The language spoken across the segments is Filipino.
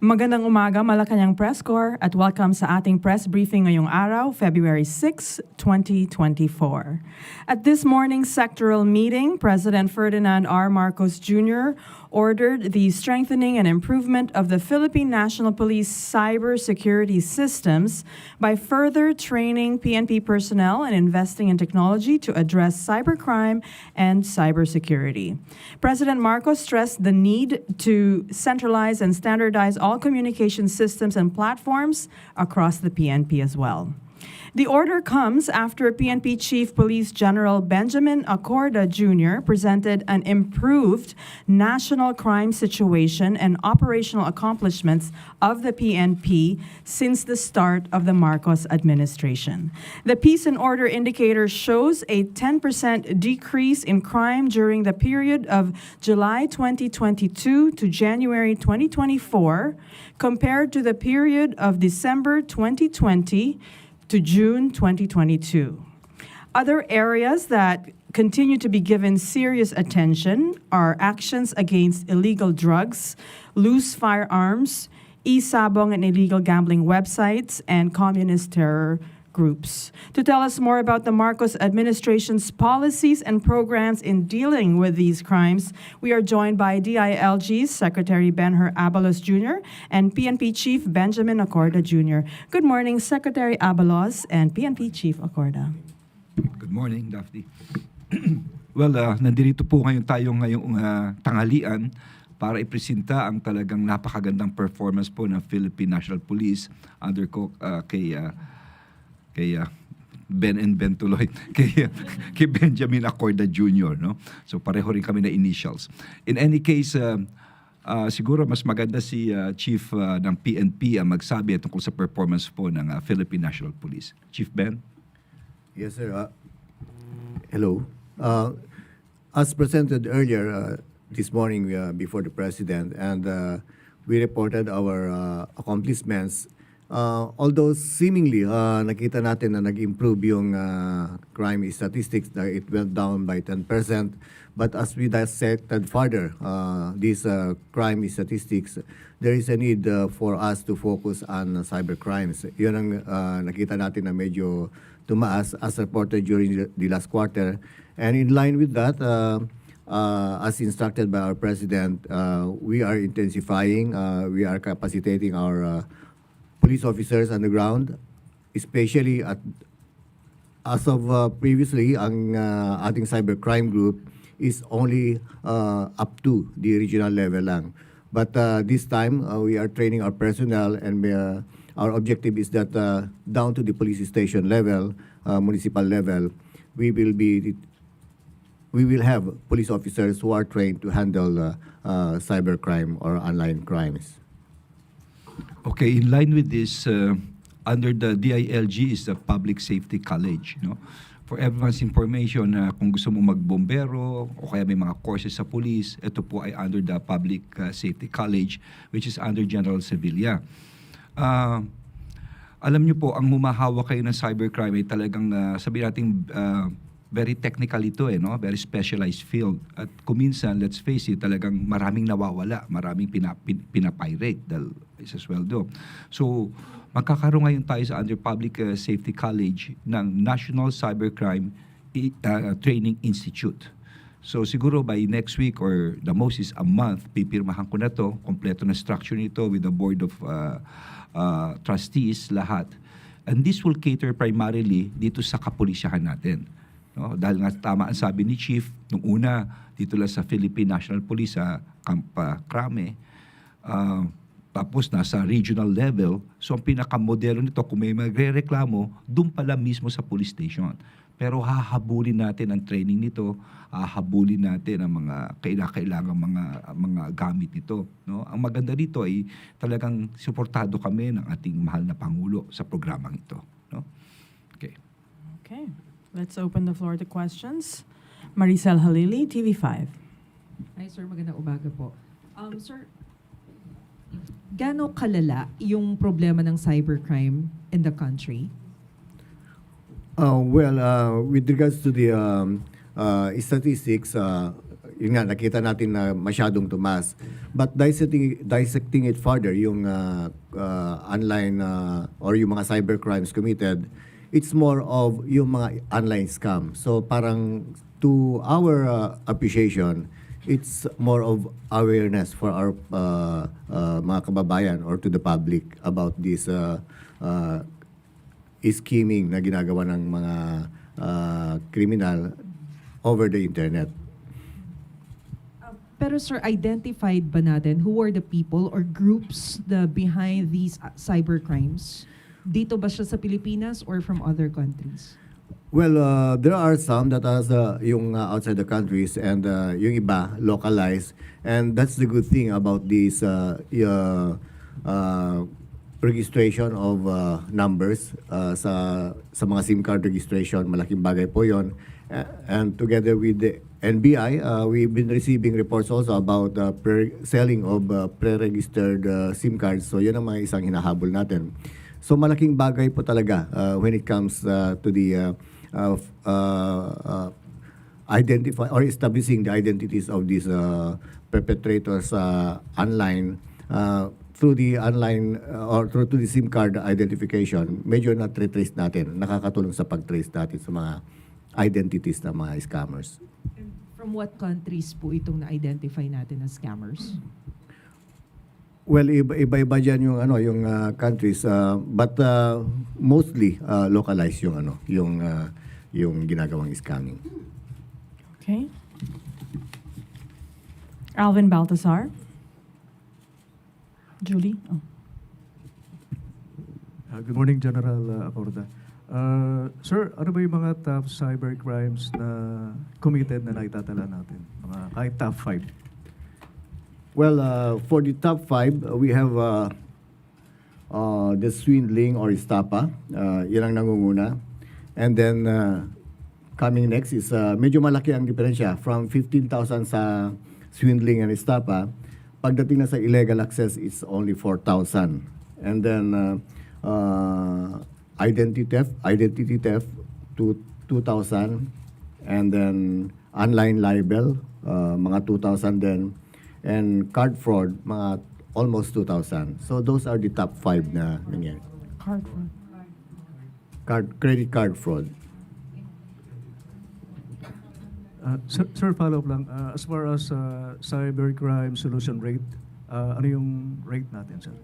Magandang umaga, Malacanang Press Corps, at welcome sa ating press briefing ngayong araw, February 6, 2024. At this morning's sectoral meeting, President Ferdinand R. Marcos Jr. ordered the strengthening and improvement of the Philippine National Police cybersecurity systems by further training PNP personnel and investing in technology to address cybercrime and cybersecurity. President Marcos stressed the need to centralize and standardize all communication systems and platforms across the PNP as well. The order comes after PNP Chief Police General Benjamin Acorda Jr. presented an improved national crime situation and operational accomplishments of the PNP since the start of the Marcos administration. The Peace and Order Indicator shows a 10% decrease in crime during the period of July 2022 to January 2024 compared to the period of December 2020 to June 2022. Other areas that continue to be given serious attention are actions against illegal drugs, loose firearms, e-sabong and illegal gambling websites, and communist terror groups. To tell us more about the Marcos administration's policies and programs in dealing with these crimes, we are joined by DILG's Secretary Benher Abalos Jr. and PNP Chief Benjamin Acorda Jr. Good morning, Secretary Abalos and PNP Chief Acorda. Good morning, Daphne. Well, nandito po ngayon tayo ngayong tanghalian para ipresenta ang talagang napakagandang performance po ng Philippine National Police under kay Ben and Ben tuloy, kay Benjamin Acorda Jr. No? So pareho rin kami na initials. In any case, siguro mas maganda si Chief ng PNP ang magsabi tungkol sa performance po ng Philippine National Police. Chief Ben? Yes, sir. Hello. As presented earlier this morning before the President, and we reported our accomplishments. Although seemingly nakita natin na nag-improve yung crime statistics, na it went down by 10%. But as we dissected further these crime statistics, there is a need for us to focus on cyber crimes. Yun ang nakita natin na medyo tumaas as reported during the last quarter. And in line with that, as instructed by our President, we are intensifying, we are capacitating our police officers on the ground, especially as of previously, ang ating cybercrime group is only up to the regional level lang. But this time, we are training our personnel, and our objective is that down to the police station level, municipal level, we will have police officers who are trained to handle cybercrime or online crimes. Okay, in line with this, under the DILG is the Public Safety College. No? For everyone's information, kung gusto mo magbombero o kaya may mga courses sa police, ito po ay under the Public Safety College, which is under General Sevilla. Alam niyo po, ang humahawa kayo ng cybercrime ay talagang, sabihin natin, very technical ito, no? Very specialized field. At kuminsan, let's face it, talagang maraming nawawala, maraming pinapirate dahil isa sweldo. So, magkakaroon ngayon tayo sa under Public Safety College ng National Cybercrime Training Institute. So, siguro by next week or the most is a month, pipirmahan ko na to, kompleto na structure nito with the Board of Trustees, lahat. And this will cater primarily dito sa kapulisyahan natin. No, dahil nga tama ang sabi ni Chief, nung una, dito lang sa Philippine National Police sa Camp Crame, tapos nasa regional level, so ang pinakamodelo nito, kung may magre-reklamo, doon pala mismo sa police station. Pero hahabulin natin ang training nito, hahabulin natin ang mga kailangang mga gamit nito. No? Ang maganda dito ay talagang suportado kami ng ating mahal na Pangulo sa programang ito. No? Okay. Okay. Let's open the floor to questions. Maricel Halili, TV5. Hi, sir. Magandang umaga po. Sir, gaano kalala yung problema ng cybercrime in the country? With regards to the statistics, yun nga, nakita natin na masyadong tumaas. But dissecting it further, yung online or yung mga cybercrimes committed, it's more of yung mga online scam. So parang to our appreciation, it's more of awareness for our mga kababayan or to the public about this scheming na ginagawa ng mga criminal over the internet. Pero sir, identified ba natin who are the people or groups behind these cybercrimes? Dito ba siya sa Pilipinas or from other countries? Well, there are some that are yung outside the countries and yung iba localized, and that's the good thing about this registration of numbers sa mga SIM card registration. Malaking bagay po yon. And together with the NBI, we've been receiving reports also about selling of pre-registered SIM cards. So yun ang mga isang hinahabol natin. So malaking bagay po talaga when it comes to the identify or establishing the identities of these perpetrators online through the online or through the SIM card identification. Medyo na-trace natin, nakakatulong sa pag-trace natin sa mga identities ng mga scammers. And from what countries po itong na-identify natin as scammers? Well, iba-iba dyan yung countries, but mostly localized yung ginagawang scamming. Okay. Alvin Baltasar. Julie. Oh. Good morning, General Acorda. Sir, ano ba yung mga top cyber crimes na committed na naitatala natin? Mga kahit top 5? Well, for the top 5, we have the swindling or estafa. Yan ang nangunguna. And then, coming next is, medyo malaki ang diferensya. From 15,000 sa swindling and estafa, pagdating na sa illegal access, it's only 4,000. And then, identity theft to 2,000. And then, online libel, mga 2,000 din. And card fraud, mga almost 2,000. So those are the top 5 na nangyari. Card fraud. Credit card fraud. Sir, follow-up lang. As far as cybercrime solution rate, ano yung rate natin, sir?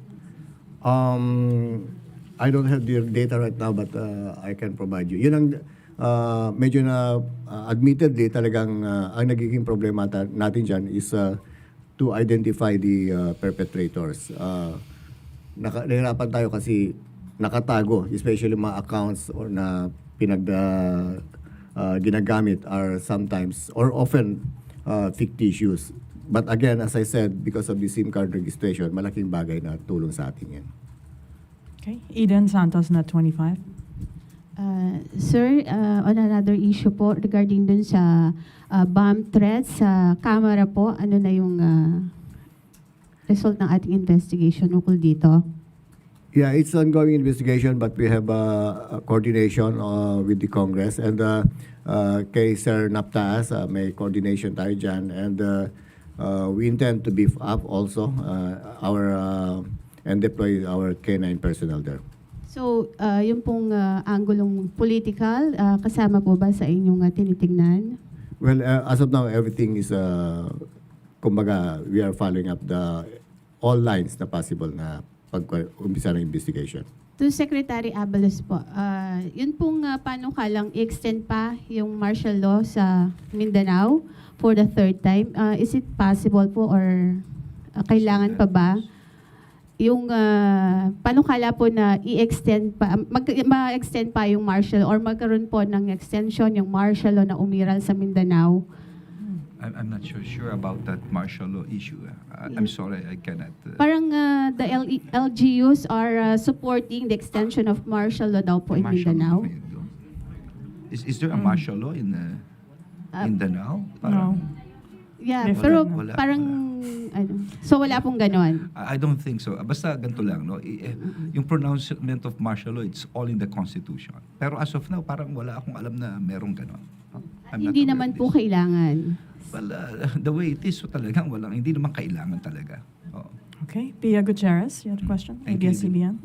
I don't have the data right now, but I can provide you. Yun ang medyo na admittedly talagang ang nagiging problema natin dyan is to identify the perpetrators. Nahirapan tayo kasi nakatago, especially mga accounts or na ginagamit are sometimes or often fictitious. But again, as I said, because of the SIM card registration, malaking bagay na tulong sa atin yan. Okay. Eden Santos, Net 25. Sir, on another issue po regarding dun sa bomb threats sa camera po, ano na yung result ng ating investigation ukol dito? Yeah, it's ongoing investigation, but we have a coordination with the Congress. And kay Sir Naptaas, may coordination tayo dyan. And we intend to beef up also and deploy our K9 personnel there. So, yung pong anggulong political, kasama po ba sa inyong tinitingnan? Well, as of now, everything is, kumbaga, we are following up all lines na possible na pag-umpisa ng investigation. To Secretary Abalos po, yun pong panukalang i-extend pa yung martial law sa Mindanao for the third time. Is it possible po or kailangan pa ba yung panukala po na i-extend pa, ma-extend pa yung martial or magkaroon po ng extension yung martial law na umiral sa Mindanao? I'm not sure about that martial law issue. I'm sorry, I cannot. Parang the LGUs are supporting the extension of martial law daw po in martial Mindanao. law. Is there a martial law in Mindanao? No. Yeah, Wala, pero wala, parang ano. So wala pong ganon. I don't think so. Basta ganito lang, no? Yung pronouncement of martial law, it's all in the Constitution. Pero as of now, parang wala akong alam na merong ganon. I'm not Hindi aware naman of po this. kailangan Well, the way it is, so talagang hindi naman kailangan talaga. Oo. Okay, Pia Gutierrez, you had a question? Thank you, ABS-CBN.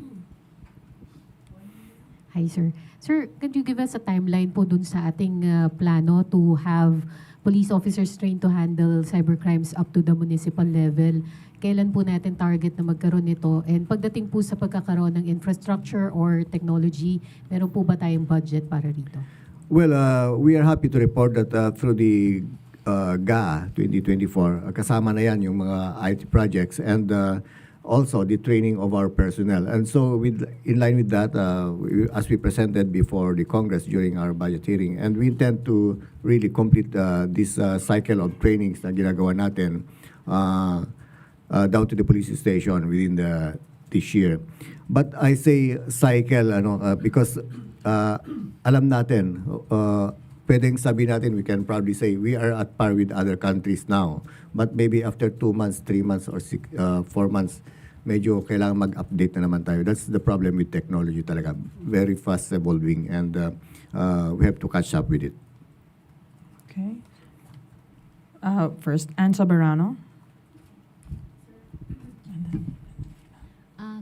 Hi, sir. Sir, could you give us a timeline po dun sa ating plano to have police officers trained to handle cybercrimes up to the municipal level? Kailan po natin target na magkaroon nito? And pagdating po sa pagkakaroon ng infrastructure or technology, meron po ba tayong budget para rito? Well, we are happy to report that through the GA 2024, kasama na yan yung mga IT projects and also the training of our personnel. And so in line with that, as we presented before the Congress during our budget hearing, and we intend to really complete this cycle of trainings na ginagawa natin down to the police station within this year. But I say cycle because alam natin, pwedeng sabihin natin, we can probably say we are at par with other countries now. But maybe after 2 months, 3 months, or 4 months, medyo kailangan mag-update na naman tayo. That's the problem with technology talaga. Very fast evolving and we have to catch up with it. Okay. First, Ann Soberano.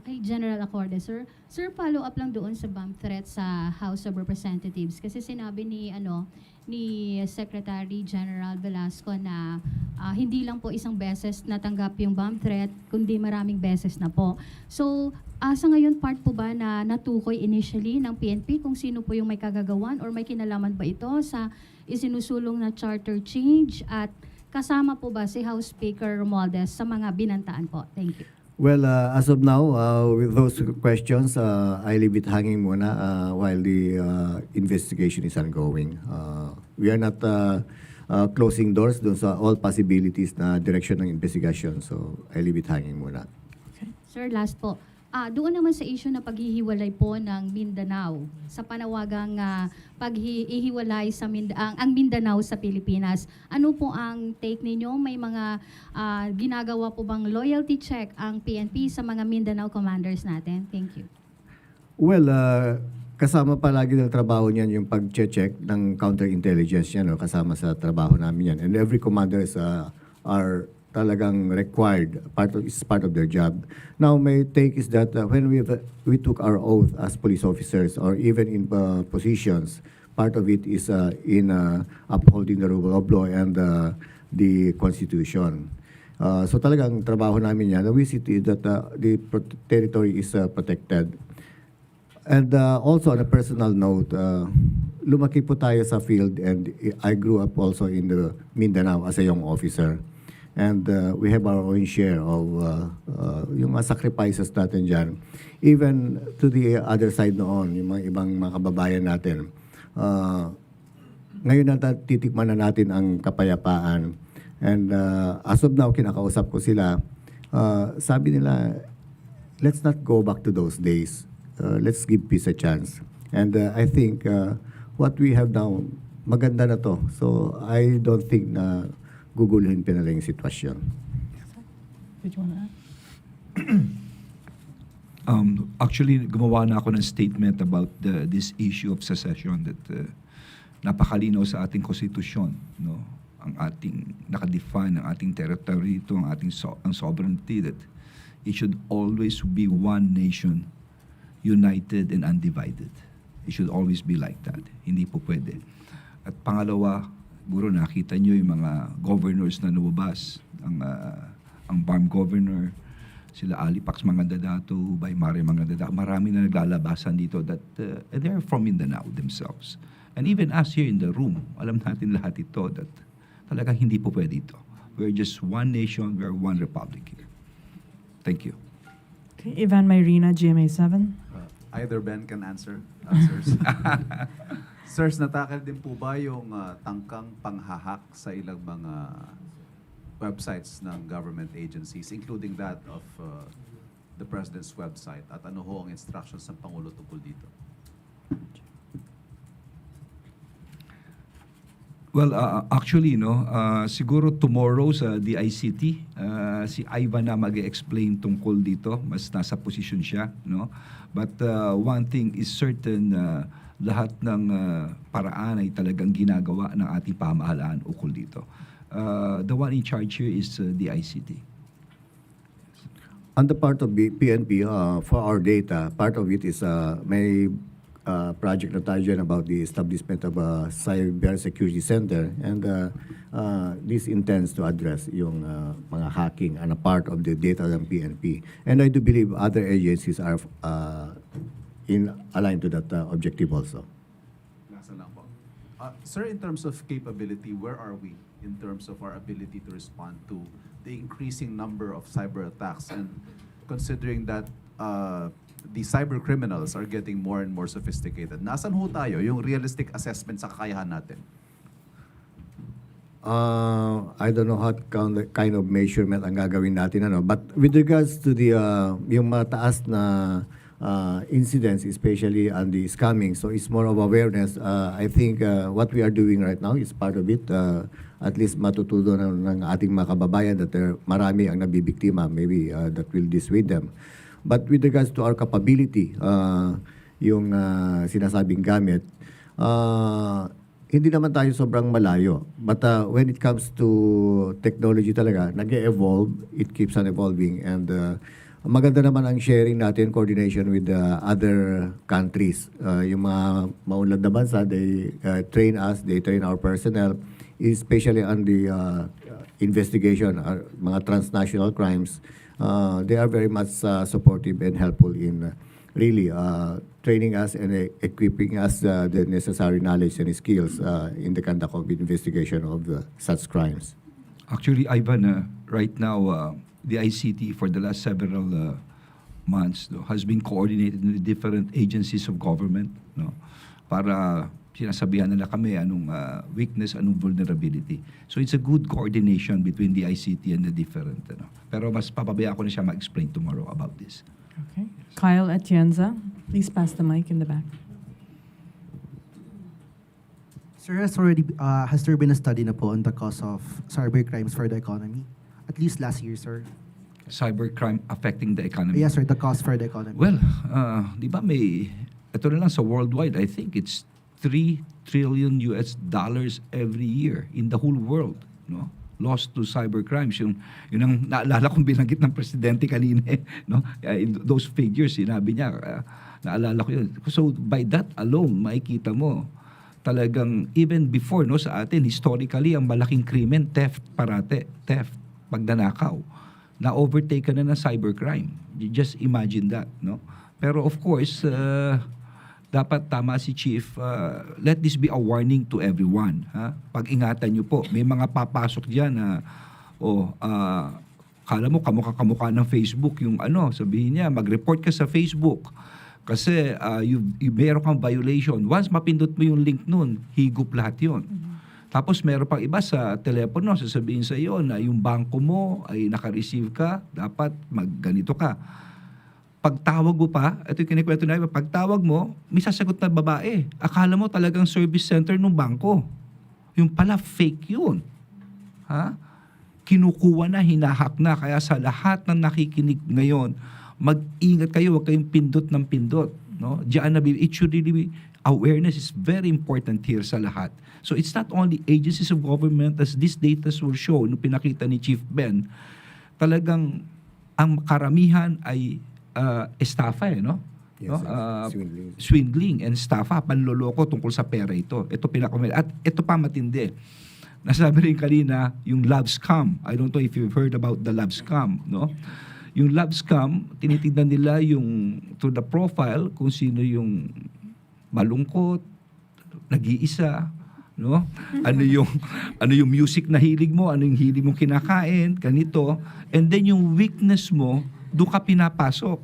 Kay General Acorde, sir. Sir, follow up lang doon sa bomb threat sa House of Representatives kasi sinabi ni Secretary General Velasco na hindi lang po isang beses natanggap yung bomb threat, kundi maraming beses na po. So, sa ngayon part po ba na natukoy initially ng PNP kung sino po yung may kagagawan or may kinalaman ba ito sa isinusulong na charter change at kasama po ba si House Speaker Romualdez sa mga binantaan po? Thank you. Well, as of now, with those questions, I leave it hanging muna while the investigation is ongoing. We are not closing doors dun sa all possibilities na direction ng investigation. So, I leave it hanging muna. Sir, last po. Doon naman sa issue na paghihiwalay po ng Mindanao, sa panawagang paghihiwalay sa ang Mindanao sa Pilipinas, ano po ang take ninyo? May mga ginagawa po bang loyalty check ang PNP sa mga Mindanao commanders natin? Thank you. Well, kasama palagi ng trabaho niyan yung pag-check ng counterintelligence yan, kasama sa trabaho namin yan. And every commanders are talagang required, is part of their job. Now, my take is that when we took our oath as police officers or even in positions, part of it is in upholding the rule of law and the Constitution. So talagang trabaho namin yan. We see that the territory is protected. And also on a personal note, lumaki po tayo sa field and I grew up also in the Mindanao as a young officer. And we have our own share of yung mga sacrifices natin dyan. Even to the other side noon, yung mga ibang mga kababayan natin. Ngayon titikman na natin ang kapayapaan. And as of now, kinakausap ko sila. Sabi nila, let's not go back to those days. Let's give peace a chance. And I think what we have now, maganda na to. So I don't think na guguluhin pa nila yung sitwasyon. Did you want to add? Actually, gumawa na ako ng statement about this issue of secession that napakalinaw sa ating konstitusyon, no? Ang ating nakadefine ang ating territory ito, ang ating ang sovereignty, that it should always be one nation, united and undivided. It should always be like that. Hindi po pwede. At pangalawa, siguro nakita nyo yung mga governors na lumabas, ang BARM governor, sila Alipax Mangandadato, Baymare Mangandadato, marami na naglalabasan dito that they're from Mindanao themselves. And even us here in the room, alam natin lahat ito that talagang hindi po pwede ito. We're just one nation, we're one republic here. Thank you. Okay, Ivan Mayrina, GMA7. Either Ben can answer. Answers. Sirs, natakal din po ba yung tangkang panghahak sa ilang mga websites ng government agencies, including that of the President's website? At ano ho ang instructions ng Pangulo tungkol dito? Well, actually, siguro tomorrow sa DICT, si Ivan na mag-explain tungkol dito. Mas nasa position siya, no? But one thing is certain, lahat ng paraan ay talagang ginagawa ng ating pamahalaan ukol dito. the one in charge here is the ICT. On the part of PNP, for our data, part of it is may project na tayo dyan about the establishment of a cyber security center, and this intends to address yung mga hacking and a part of the data ng PNP. And I do believe other agencies are in aligned to that objective also. Lasa lang po. Sir, in terms of capability, where are we in terms of our ability to respond to the increasing number of cyber attacks, and considering that the cyber criminals are getting more and more sophisticated? Nasaan ho tayo yung realistic assessment sa kakayahan natin? I don't know what kind of measurement ang gagawin natin, but with regards to the yung mataas na incidents, especially on the scamming, so it's more of awareness. I think what we are doing right now is part of it. At least matututo ng ating mga kababayan that marami ang nabibiktima, maybe that will dissuade them. But with regards to our capability, yung sinasabing gamit, hindi naman tayo sobrang malayo. But when it comes to technology talaga, nag-evolve, it keeps on evolving. And maganda naman ang sharing natin, coordination with other countries. Yung mga maunlad na bansa, they train us, they train our personnel, especially on the investigation, mga transnational crimes. They are very much supportive and helpful in really training us and equipping us the necessary knowledge and skills in the conduct of investigation of such crimes. Actually, Ivan, right now, the ICT for the last several months has been coordinated with different agencies of government, para sinasabihan nila kami anong weakness, anong vulnerability. So it's a good coordination between the ICT and the different. Pero mas papabaya ko na siya ma-explain tomorrow about this. Okay. Kyle Atienza, please pass the mic in the back. Sir, has there been a study na po on the cost of cyber crimes for the economy? At least last year, sir. Cybercrime affecting the economy. Yes, sir, the cost for the economy. Well, di ba ito na lang sa worldwide, I think it's $3 trillion every year in the whole world, lost to cyber crimes. Yun ang naalala kong binanggit ng presidente kanina, in those figures, sinabi niya, naalala ko yun. So by that alone, makikita mo, talagang even before, sa atin, historically, ang malaking krimen, theft, pagdanakaw, na-overtake na ng cybercrime. You just imagine that, Pero of course, dapat tama si Chief, let this be a warning to everyone. Pag-ingatan nyo po. May mga papasok dyan na, kala mo kamukha ng Facebook yung sabihin niya, mag-report ka sa Facebook. Kasi meron kang violation. Once mapindot mo yung link nun, higup lahat yun. Tapos meron pang iba sa telepono, sasabihin sa iyo na yung bangko mo ay naka-receive ka, dapat magganito ka. Pagtawag mo pa, ito yung kinikwento na, pagtawag mo, may sasagot na babae. Akala mo talagang service center ng bangko. Yung pala, fake yun. Kinukuha na, hinahak na. Kaya sa lahat ng nakikinig ngayon, mag-ingat kayo, huwag kayong pindot ng pindot. Diyan it should really be, awareness is very important here sa lahat. So it's not only agencies of government, as this data will show, nung pinakita ni Chief Ben, talagang ang karamihan ay estafa, Yes, swindling. Swindling and estafa, panloloko tungkol sa pera ito. Ito at ito pa matindi. Nasabi rin kanina yung love scam. I don't know if you've heard about the love scam, Yung love scam, tinitignan nila yung through the profile kung sino yung malungkot, nag-iisa, Ano yung music na hilig mo, ano yung hilig mong kinakain, ganito. And then yung weakness mo, doon ka pinapasok.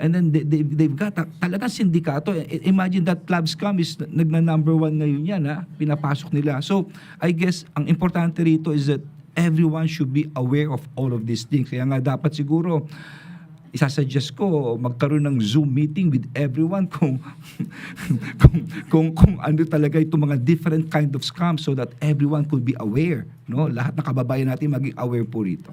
And then they've got talagang sindikato. Imagine that love scam is nagna-number 1 ngayon yan, pinapasok nila. So I guess ang importante rito is that everyone should be aware of all of these things. Kaya nga dapat siguro isasuggest ko magkaroon ng Zoom meeting with everyone kung ano talaga itong mga different kind of scams so that everyone could be aware, Lahat ng kababayan natin maging aware po rito.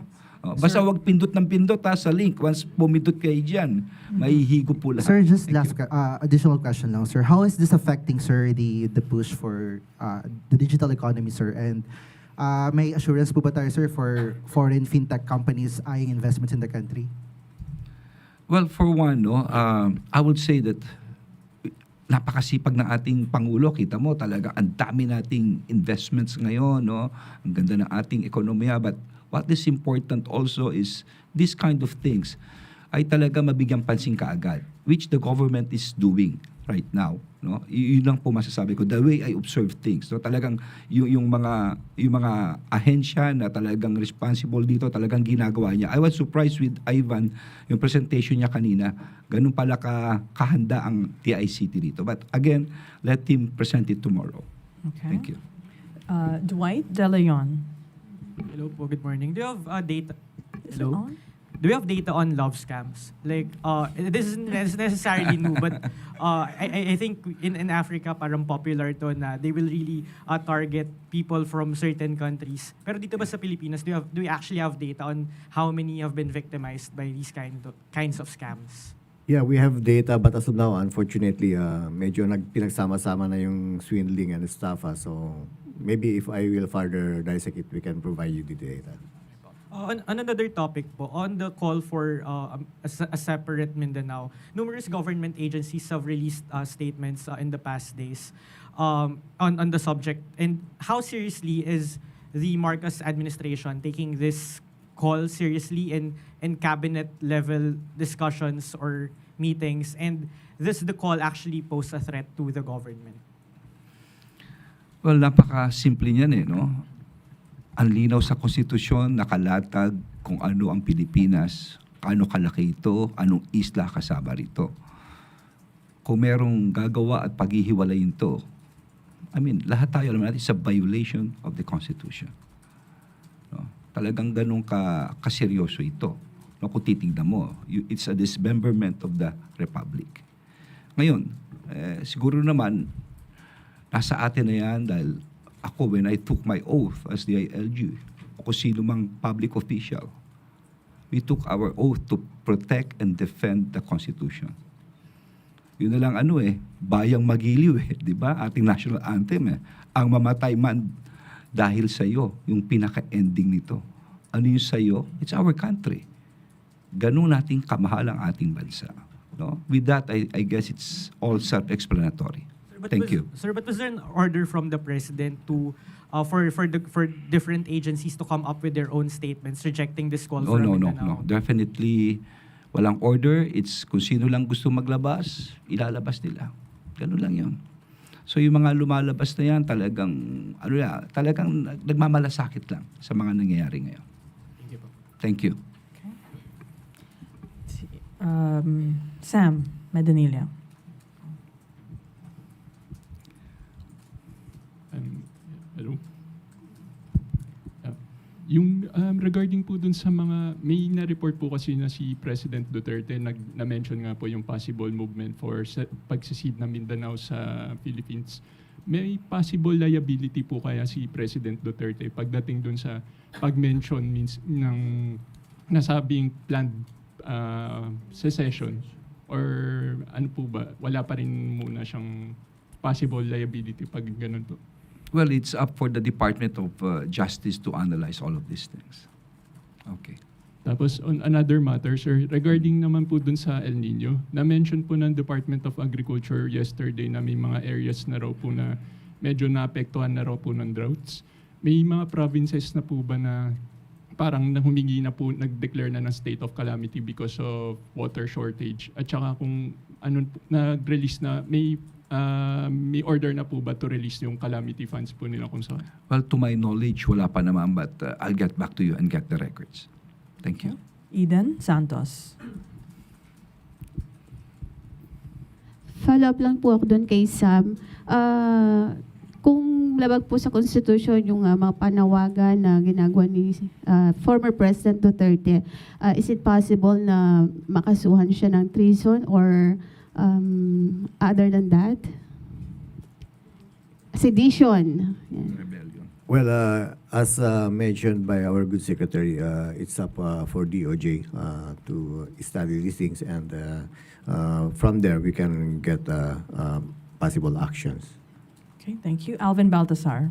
Basta Sir- wag pindot ng pindot sa link. Once pumindot kayo dyan, mahihigo po lahat. Sir, just Thank last you. additional question lang, sir. How is this affecting, sir, the push for the digital economy, sir? And may assurance po ba tayo, sir, for foreign fintech companies eyeing investments in the country? Well, for one, I would say that napakasipag ng ating Pangulo. Kita mo talaga ang dami nating investments ngayon, no? Ang ganda ng ating ekonomiya. But what is important also is this kind of things ay talaga mabigyang pansin kaagad, which the government is doing right now, no? Yun lang po masasabi ko, the way I observe things. So talagang yung mga ahensya na talagang responsible dito, talagang ginagawa niya. I was surprised with Ivan, yung presentation niya kanina. Ganun pala kahanda ang TICT dito. But again, let him present it tomorrow. Okay. Thank you. Dwight De Leon. Hello po, good morning. Do you have data? Is it Hello? on? Do you have data on love scams? Like, this isn't necessarily new, but I think in Africa, parang popular to na they will really target people from certain countries. Pero dito ba sa Pilipinas, do you actually have data on how many have been victimized by these kinds of scams? Yeah, we have data, but as of now, unfortunately, medyo pinagsama-sama na yung swindling and stuff. So maybe if I will further dissect it, we can provide you the data. On another topic po, on the call for a separate Mindanao, numerous government agencies have released statements in the past days on the subject. And how seriously is the Marcos administration taking this call seriously in cabinet level discussions or meetings? And does the call actually pose a threat to the government? Well, napaka-simple niyan no? Ang linaw sa konstitusyon, nakalatag kung ano ang Pilipinas, ano kalaki ito, anong isla kasama rito. Kung merong gagawa at paghihiwalayin ito, lahat tayo alam natin, it's a violation of the Constitution. No? Talagang ganun kaseryoso ito. No, kung titignan mo, it's a dismemberment of the Republic. Ngayon, siguro naman, nasa atin na yan dahil ako, when I took my oath as the DILG, o kung sino mang public official, we took our oath to protect and defend the Constitution. Yun na lang bayang magiliw di ba? Ating national anthem Ang mamatay man dahil sa iyo, yung pinaka-ending nito. Ano yung sa iyo? It's our country. Ganun nating kamahal ang ating bansa. No? With that, I guess it's all self-explanatory. Thank you. Sir, but was there an order from the president to for different agencies to come up with their own statements rejecting this call for No. Mindanao? Definitely, walang order. It's kung sino lang gusto maglabas, ilalabas nila. Ganun lang yun. So yung mga lumalabas na yan, talagang nagmamalasakit lang sa mga nangyayari ngayon. Thank you po. Thank you. Sam Medanilla. Hello? Yung regarding po dun sa mga, may na-report po kasi na si President Duterte, na-mention nga po yung possible movement for pagsisid na Mindanao sa Philippines. May possible liability po kaya si President Duterte pagdating dun sa pag-mention ng nasabing planned secession? Or ano po ba, wala pa rin muna siyang possible liability pag ganun po? Well, it's up for the Department of Justice to analyze all of these things. Okay. Tapos on another matter, sir, regarding naman po dun sa El Nino, na-mention po ng Department of Agriculture yesterday na may mga areas na raw po na medyo naapektuhan na raw po ng droughts. May mga provinces na po ba na parang humingi na po, nag-declare na ng state of calamity because of water shortage? At saka kung nag-release na, may order na po ba to release yung calamity funds po nila kung saan? Well, to my knowledge, wala pa naman, but I'll get back to you and get the records. Thank you. Eden Santos. Follow up lang po ako doon kay Sam. Kung labag po sa Constitution yung mga panawagan na ginagawa ni former President Duterte, is it possible na makasuhan siya ng treason or other than that? Sedition. Yan. Rebellion. Well, as mentioned by our good secretary, it's up for DOJ to study these things, and from there we can get possible actions. Okay, thank you. Alvin Baltasar.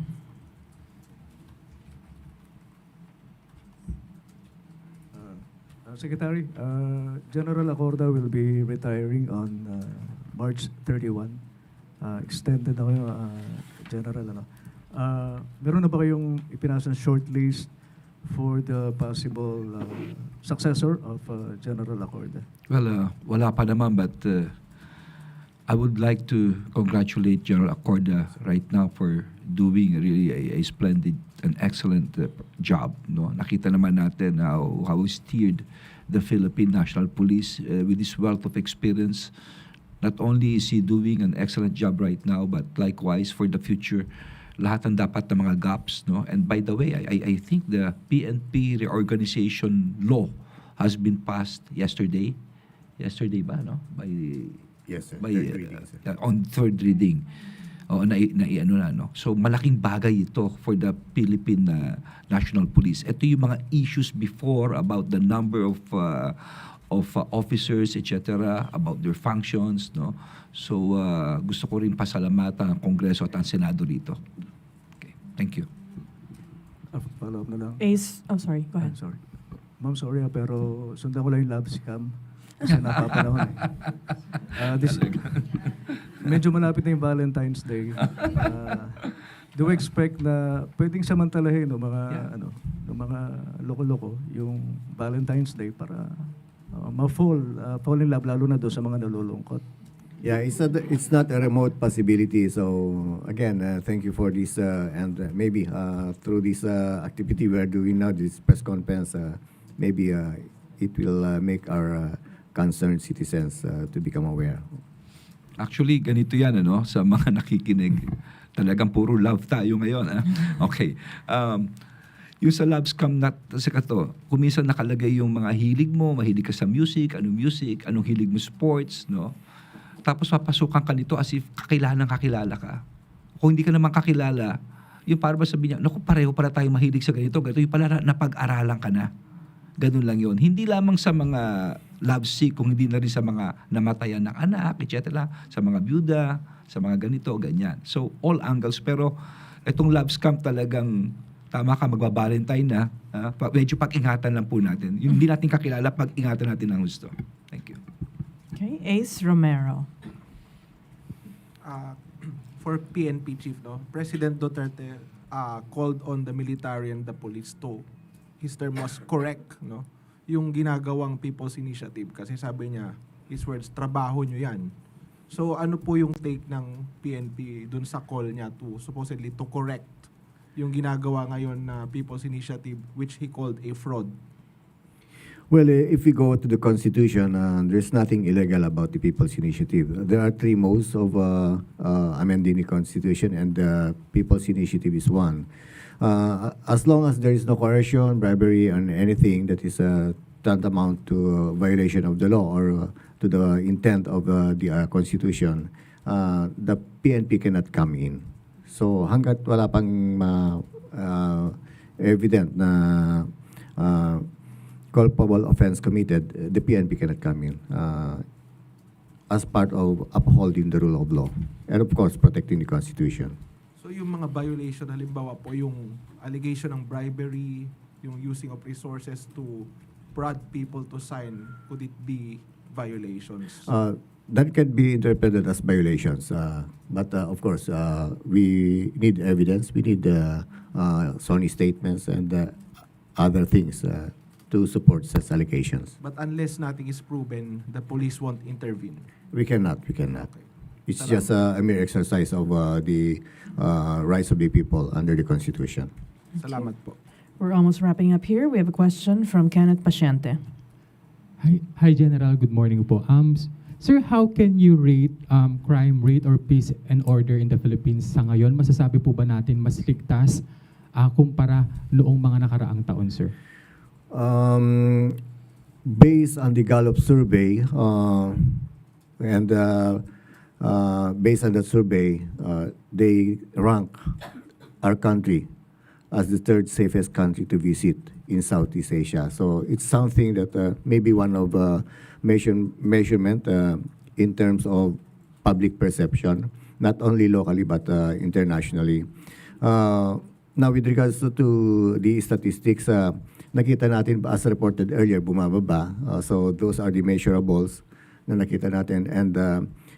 Secretary, General Acorda will be retiring on March 31. Extended ako yung General. Meron na ba kayong ipinasa shortlist for the possible successor of General Acorda? Well, wala pa naman, but I would like to congratulate General Acorda right now for doing really a splendid and excellent job. No, nakita naman natin how he steered the Philippine National Police with this wealth of experience. Not only is he doing an excellent job right now, but likewise for the future, lahat ng dapat ng mga gaps. No, and by the way, I think the PNP reorganization law has been passed yesterday. Yesterday ba, no? Yes, sir. By, Third reading, sir. on third reading. O ano na, no? So malaking bagay ito for the Philippine National Police. Ito yung mga issues before about the number of officers, etc., about their functions, no? So gusto ko rin pasalamatan ang Kongreso at ang Senado rito. Okay, thank you. Follow up na lang. Ace, oh sorry, go ahead. Sorry. Ma'am, sorry pero sundan ko lang yung lab scam. Kasi napapanahon medyo malapit na yung Valentine's Day. Do we expect na pwedeng samantalahin ng mga ng mga loko-loko yung Valentine's Day para fall in love lalo na doon sa mga nalulungkot? Yeah, it's not a remote possibility. So again, thank you for this, and maybe through this activity we are doing now, this press conference, maybe it will make our concerned citizens to become aware. Actually, ganito yan, ano, sa mga nakikinig. Talagang puro love tayo ngayon. Okay. Yung sa love scam sa kato, kuminsan nakalagay yung mga hilig mo, mahilig ka sa music, anong hilig mo sports, no? Tapos papasukan ka nito as if kakilala ka. Kung hindi ka naman kakilala, yung para ba sabihin niya, naku, pareho para tayo mahilig sa ganito, yung pala napag-aralan ka na. Ganun lang yun. Hindi lamang sa mga love sick, kung hindi na rin sa mga namatayan ng anak, etc., sa mga byuda, sa mga ganito, ganyan. So, all angles. Pero, itong love scam talagang, tama ka, magbabalentine na, medyo pag-ingatan lang po natin. Yung hindi natin kakilala, pag-ingatan natin ang gusto. Thank you. Okay, Ace Romero. For PNP chief, no, President Duterte called on the military and the police to, his term was correct, no, yung ginagawang People's Initiative, kasi sabi niya, his words, trabaho nyo yan. So ano po yung take ng PNP dun sa call niya to supposedly to correct yung ginagawa ngayon na People's Initiative, which he called a fraud? Well, if we go to the Constitution, there's nothing illegal about the People's Initiative. There are three modes of amending the Constitution, and the People's Initiative is one. As long as there is no coercion, bribery, and anything that is tantamount to violation of the law or to the intent of the Constitution, the PNP cannot come in. So hanggat wala pang evident na culpable offense committed, the PNP cannot come in as part of upholding the rule of law and of course protecting the Constitution. So yung mga violation, halimbawa po yung allegation ng bribery, yung using of resources to prod people to sign, could it be violations? That can be interpreted as violations, but of course we need evidence, we need Sony statements and other things to support such allegations. But unless nothing is proven, the police won't intervene. We cannot. Okay. It's just a mere exercise of the rights of the people under the Constitution. Salamat po. We're almost wrapping up here. We have a question from Kenneth Paciente. Hi General, good morning po. Sir, how can you rate crime rate or peace and order in the Philippines sa ngayon? Masasabi po ba natin mas ligtas kumpara noong mga nakaraang taon, sir? Based on the Gallup survey, and based on that survey, they rank our country as the third safest country to visit in Southeast Asia. So it's something that maybe one of measurement in terms of public perception, not only locally but internationally. Now, with regards to the statistics, nakita natin, as reported earlier, bumababa. So those are the measurables na nakita natin. And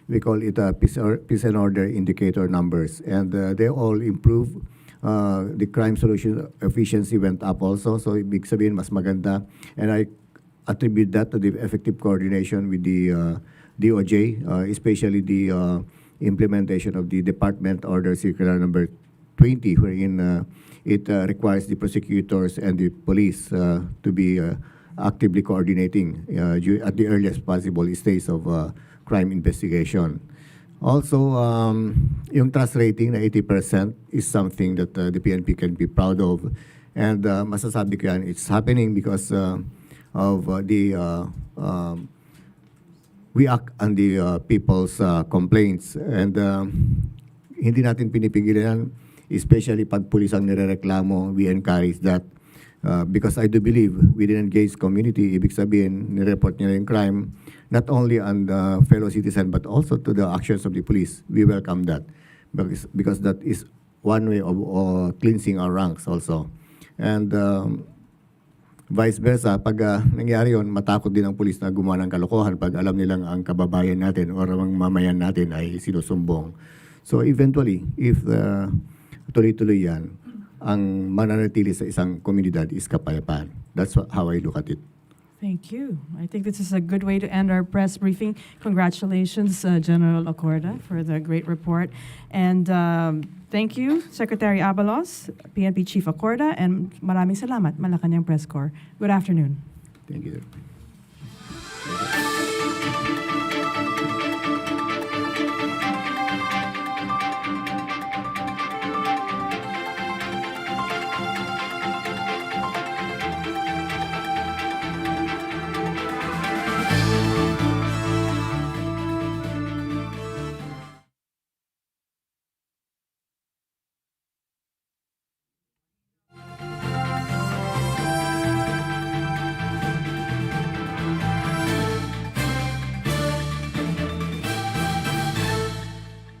we call it peace and order indicator numbers. And they all improve. The crime solution efficiency went up also. So ibig sabihin, mas maganda. And I attribute that to the effective coordination with the DOJ, especially the implementation of the Department Order Circular number 20, wherein it requires the prosecutors and the police to be actively coordinating at the earliest possible stage of crime investigation. Also, yung trust rating na 80% is something that the PNP can be proud of. And masasabi ko yan, it's happening because of we act on the people's complaints. And hindi natin pinipigilan yan, especially pag pulis ang nirereklamo, we encourage that. Because I do believe within engaged community, ibig sabihin, nireport nila yung crime, not only on the fellow citizen, but also to the actions of the police. We welcome that. Because that is one way of cleansing our ranks also. And vice versa, pag nangyari yun, matakot din ang pulis na gumawa ng kalokohan pag alam nilang ang kababayan natin o ang mamayan natin ay sinusumbong. So eventually, if tuloy-tuloy yan, ang mananatili sa isang komunidad is kapayapaan. That's how I look at it. Thank you. I think this is a good way to end our press briefing. Congratulations, General Acorda, for the great report. And thank you, Secretary Abalos, PNP Chief Acorda, and maraming salamat, Malacanang Press Corps. Good afternoon. Thank you.